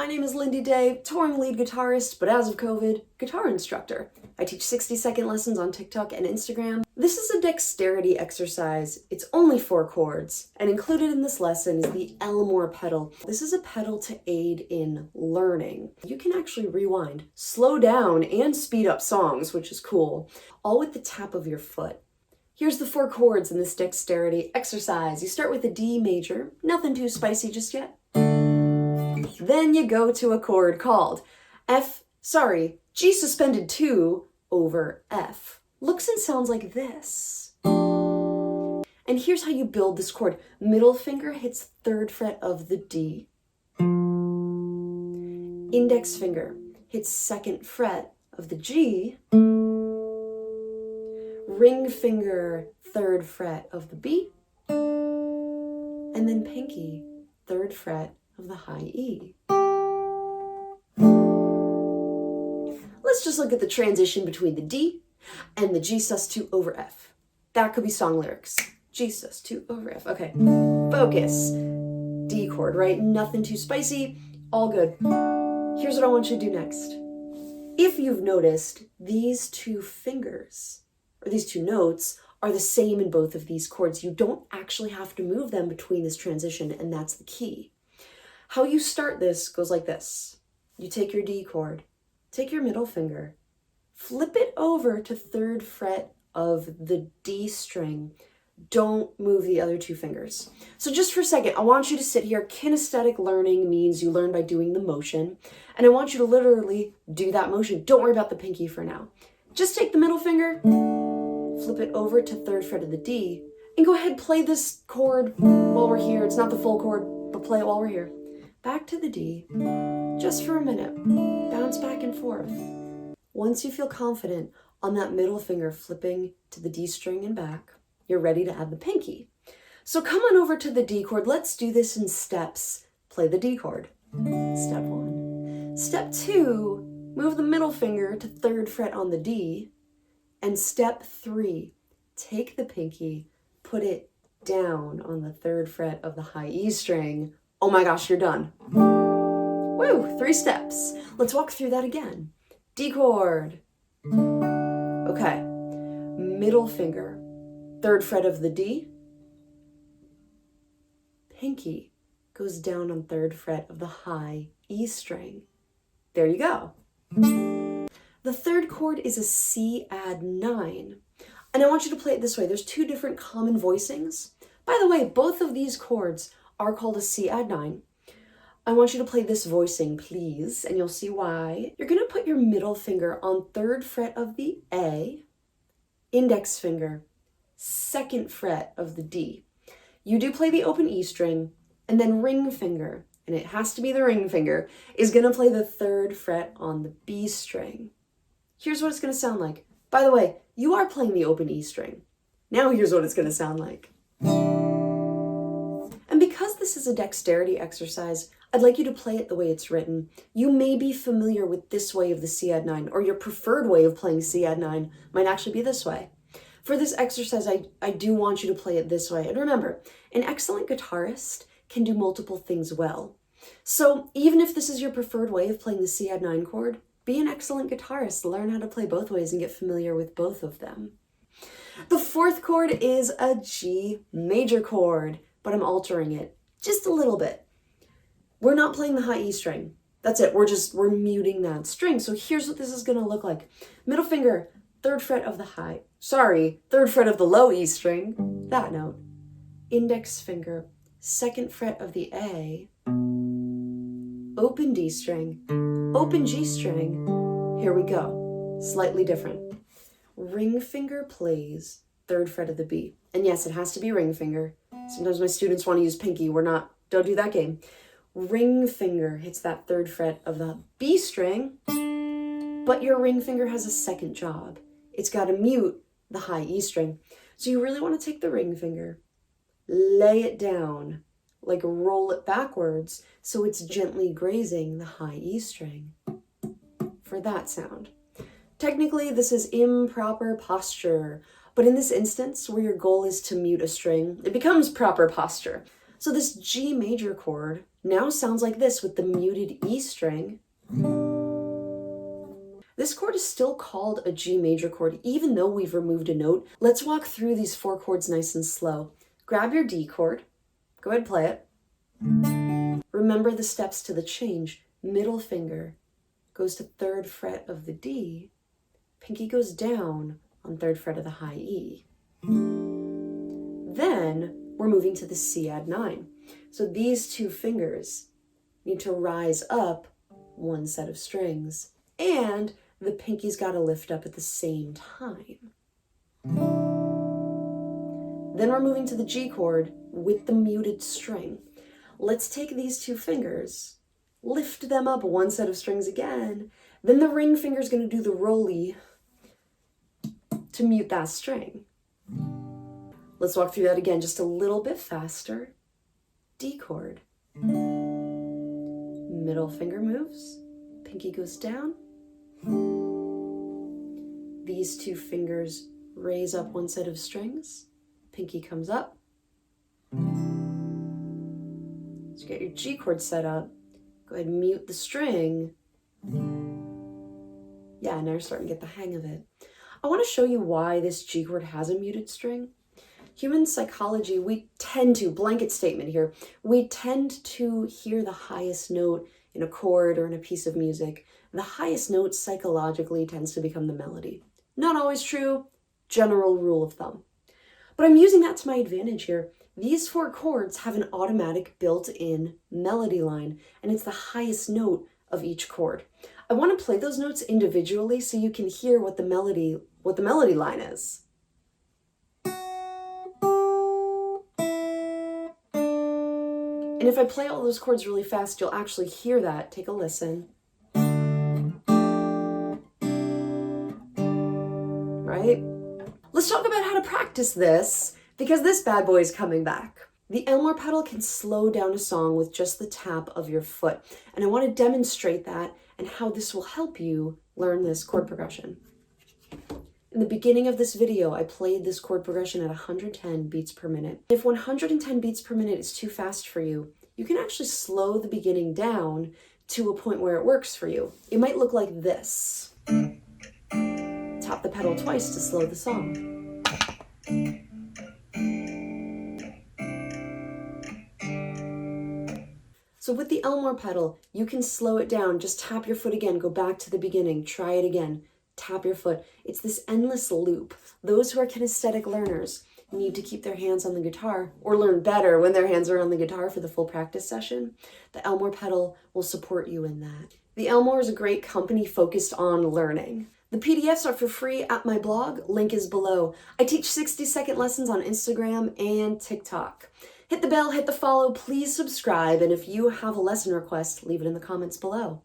name is Lindy Day, touring lead guitarist, but as of COVID, guitar instructor. I teach 60-second lessons on TikTok and Instagram. This is a dexterity exercise. It's only 4 chords, and included in this lesson is the Elmore pedal. This is a pedal to aid in learning. You can actually rewind, slow down, and speed up songs, which is cool, all with the tap of your foot. Here's the 4 chords in this dexterity exercise. You start with a D major, nothing too spicy just yet. Then you go to a chord called G suspended 2 over F. Looks and sounds like this. And here's how you build this chord. Middle finger hits 3rd fret of the D. Index finger hits 2nd fret of the G. Ring finger, 3rd fret of the B. And then pinky, 3rd fret of the high E. Let's just look at the transition between the D and the G sus2 over F. That could be song lyrics. G sus2 over F. Okay, focus. D chord, right? Nothing too spicy, all good. Here's what I want you to do next. If you've noticed, these 2 fingers, or these 2 notes, are the same in both of these chords. You don't actually have to move them between this transition, and that's the key. How you start this goes like this. You take your D chord, take your middle finger, flip it over to 3rd fret of the D string. Don't move the other 2 fingers. So just for a second, I want you to sit here. Kinesthetic learning means you learn by doing the motion, and I want you to literally do that motion. Don't worry about the pinky for now. Just take the middle finger, flip it over to 3rd fret of the D, and go ahead, play this chord while we're here. It's not the full chord, but play it while we're here. Back to the D, just for a minute. Bounce back and forth. Once you feel confident on that middle finger flipping to the D string and back, you're ready to add the pinky. So come on over to the D chord. Let's do this in steps. Play the D chord. Step 1. Step 2, move the middle finger to 3rd fret on the D. And step 3, take the pinky, put it down on the 3rd fret of the high E string. Oh my gosh, you're done. Woo, 3 steps. Let's walk through that again. D chord. Okay, middle finger, 3rd fret of the D. Pinky goes down on 3rd fret of the high E string. There you go. The 3rd chord is a C add 9. And I want you to play it this way. There's 2 different common voicings. By the way, both of these chords are called a C add 9. I want you to play this voicing, please, and you'll see why. You're going to put your middle finger on 3rd fret of the A, index finger, 2nd fret of the D. You do play the open E string, and then ring finger, and it has to be the ring finger, is going to play the 3rd fret on the B string. Here's what it's going to sound like. By the way, you are playing the open E string. Now here's what it's going to sound like. And because this is a dexterity exercise, I'd like you to play it the way it's written. You may be familiar with this way of the C add 9, or your preferred way of playing C add 9 might actually be this way. For this exercise, I do want you to play it this way. And remember, an excellent guitarist can do multiple things well. So even if this is your preferred way of playing the C add 9 chord, be an excellent guitarist. Learn how to play both ways and get familiar with both of them. The 4th chord is a G major chord, but I'm altering it just a little bit. We're not playing the high E string. That's it. We're muting that string. So here's what this is going to look like. Middle finger, 3rd fret of the 3rd fret of the low E string, that note. Index finger, 2nd fret of the A, open D string, open G string. Here we go. Slightly different. Ring finger plays 3rd fret of the B. And yes, it has to be ring finger. Sometimes my students want to use pinky. Don't do that game. Ring finger hits that 3rd fret of the B string, but your ring finger has a second job. It's got to mute the high E string. So you really want to take the ring finger, lay it down, like roll it backwards so it's gently grazing the high E string for that sound. Technically, this is improper posture, but in this instance, where your goal is to mute a string, it becomes proper posture. So this G major chord now sounds like this with the muted E string. This chord is still called a G major chord, even though we've removed a note. Let's walk through these 4 chords nice and slow. Grab your D chord. Go ahead and play it. Remember the steps to the change. Middle finger goes to 3rd fret of the D. Pinky goes down on 3rd fret of the high E. Then we're moving to the C add 9. So these 2 fingers need to rise up 1 set of strings, and the pinky's got to lift up at the same time. Then we're moving to the G chord with the muted string. Let's take these 2 fingers, lift them up 1 set of strings again, then the ring finger's going to do the rolly to mute that string. Let's walk through that again just a little bit faster. D chord. Middle finger moves, pinky goes down. These 2 fingers raise up 1 set of strings, pinky comes up. So get your G chord set up. Go ahead and mute the string. Yeah, now you're starting to get the hang of it. I want to show you why this G chord has a muted string. Human psychology, we tend to, blanket statement here, we tend to hear the highest note in a chord or in a piece of music. The highest note psychologically tends to become the melody. Not always true, general rule of thumb. But I'm using that to my advantage here. These 4 chords have an automatic built-in melody line, and it's the highest note of each chord. I want to play those notes individually so you can hear what the melody line is. And if I play all those chords really fast, you'll actually hear that. Take a listen. Right? Let's talk about how to practice this, because this bad boy is coming back. The Elmore pedal can slow down a song with just the tap of your foot, and I want to demonstrate that and how this will help you learn this chord progression. In the beginning of this video, I played this chord progression at 110 beats per minute. If 110 beats per minute is too fast for you, you can actually slow the beginning down to a point where it works for you. It might look like this. Tap the pedal twice to slow the song. So with the Elmore pedal, you can slow it down. Just tap your foot again, go back to the beginning, try it again, tap your foot. It's this endless loop. Those who are kinesthetic learners need to keep their hands on the guitar, or learn better when their hands are on the guitar for the full practice session. The Elmore pedal will support you in that. The Elmore is a great company focused on learning. The PDFs are for free at my blog, link is below. I teach 60-second lessons on Instagram and TikTok. Hit the bell, hit the follow, please subscribe, and if you have a lesson request, leave it in the comments below.